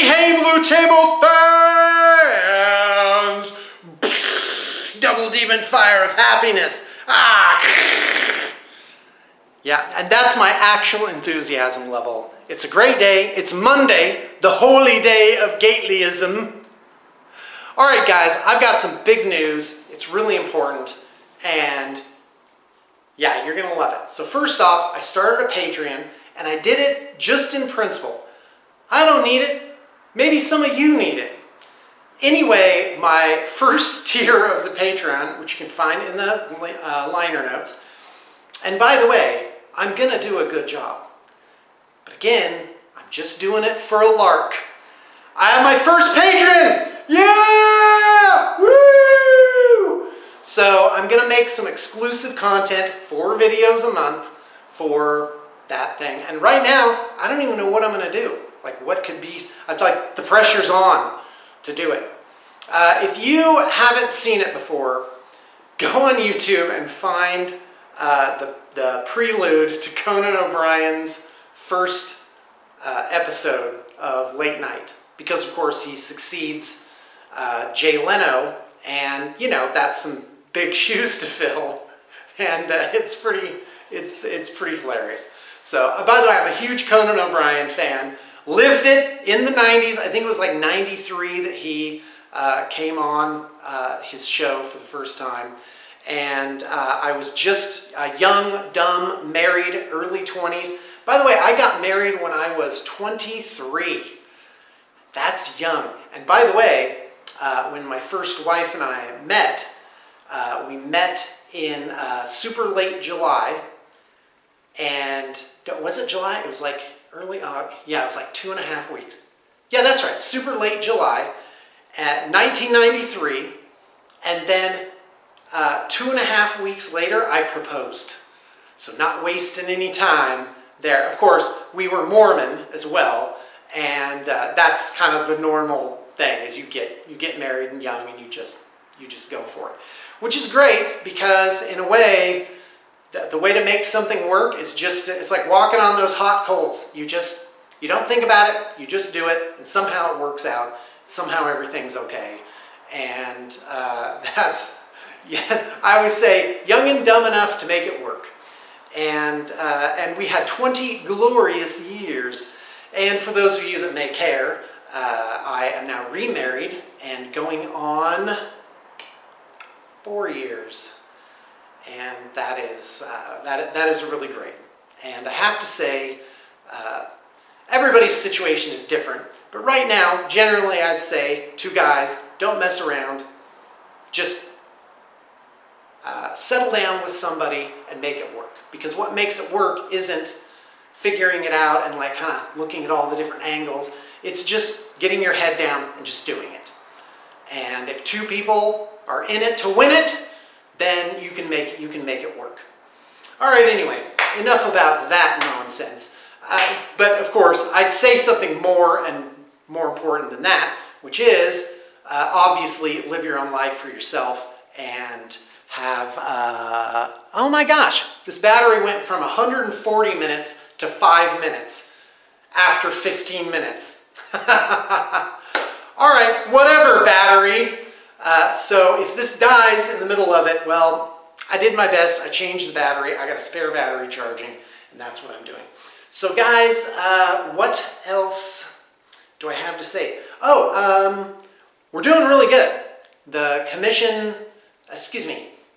Hey, Blue Table fans! Double demon fire of happiness. Yeah, and that's my actual enthusiasm level. It's a great day. It's Monday, the holy day of Gatelyism. All right, guys, I've got some big news. It's really important, and yeah, you're gonna love it. So first off, I started a Patreon, and I did it just in principle. I don't need it. Maybe some of you need it. Anyway, my first tier of the Patreon, which you can find in the liner notes, and by the way, I'm gonna do a good job. But again, I'm just doing it for a lark. I have my first patron! Yeah! Woo! So I'm gonna make some exclusive content, 4 videos a month for that thing. And right now, I don't even know what I'm gonna do. Like what could be, I thought the pressure's on to do it. If you haven't seen it before, go on YouTube and find the prelude to Conan O'Brien's first episode of Late Night. Because of course he succeeds Jay Leno, and you know, that's some big shoes to fill. And it's pretty hilarious. So, by the way, I'm a huge Conan O'Brien fan. Lived it in the 90s. I think it was like 93 that he came on his show for the first time. And I was just young, dumb, married, early 20s. By the way, I got married when I was 23. That's young. And by the way, when my first wife and I met, we met in super late July. And was it July? It was like early August. Yeah, it was like 2.5 weeks. Yeah, that's right. Super late July at 1993. And then 2.5 weeks later, I proposed. So not wasting any time there. Of course, we were Mormon as well. And that's kind of the normal thing, is you get married and young and you just go for it. Which is great because in a way, the way to make something work is just, it's like walking on those hot coals. You don't think about it, you just do it, and somehow it works out. Somehow everything's okay. And yeah, I always say, young and dumb enough to make it work. And we had 20 glorious years. And for those of you that may care, I am now remarried and going on 4 years. And that is really great. And I have to say, everybody's situation is different. But right now, generally I'd say, 2 guys, don't mess around. Just settle down with somebody and make it work. Because what makes it work isn't figuring it out and like kind of looking at all the different angles. It's just getting your head down and just doing it. And if 2 people are in it to win it, then you can make it work. All right, anyway, enough about that nonsense. But of course, I'd say something more important than that, which is obviously live your own life for yourself and have, oh my gosh, this battery went from 140 minutes to 5 minutes after 15 minutes. All right, whatever, battery. So if this dies in the middle of it, well, I did my best. I changed the battery. I got a spare battery charging, and that's what I'm doing. So guys, what else do I have to say? Oh, we're doing really good.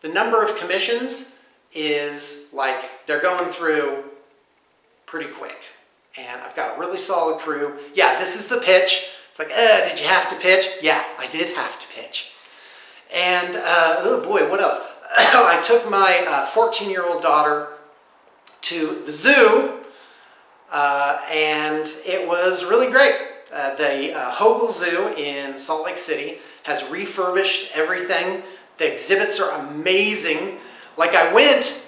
The number of commissions is like, they're going through pretty quick. And I've got a really solid crew. Yeah, this is the pitch. It's like, did you have to pitch? Yeah, I did have to pitch. And, oh boy, what else? I took my 14-year-old daughter to the zoo, and it was really great. The Hogle Zoo in Salt Lake City has refurbished everything. The exhibits are amazing. Like I went,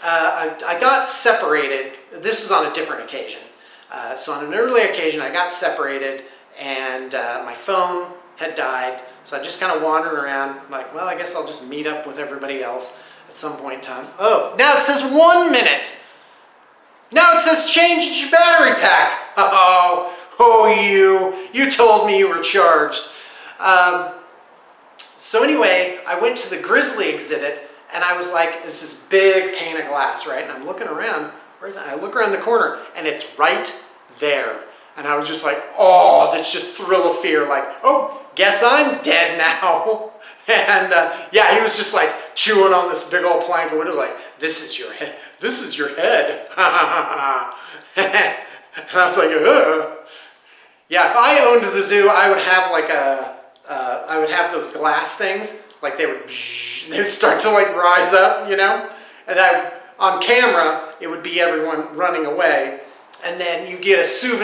I got separated. This is on a different occasion. So on an earlier occasion, I got separated, and my phone had died. So I just kind of wandered around, like, well, I guess I'll just meet up with everybody else at some point in time. Oh, now it says 1 minute. Now it says change your battery pack. Oh, Oh, you told me you were charged. So anyway, I went to the grizzly exhibit, and I was like, this is big pane of glass, right? And I'm looking around, where's that? I look around the corner, and it's right there. And I was just like, oh, that's just thrill of fear, like, oh, guess I'm dead now. And yeah, he was just like chewing on this big old plank of wood, like, this is your head, this is your head. And I was like, ugh. Yeah, if I owned the zoo, I would have like I would have those glass things, like they would start to like rise up, you know? And on camera, it would be everyone running away. And then you get a souvenir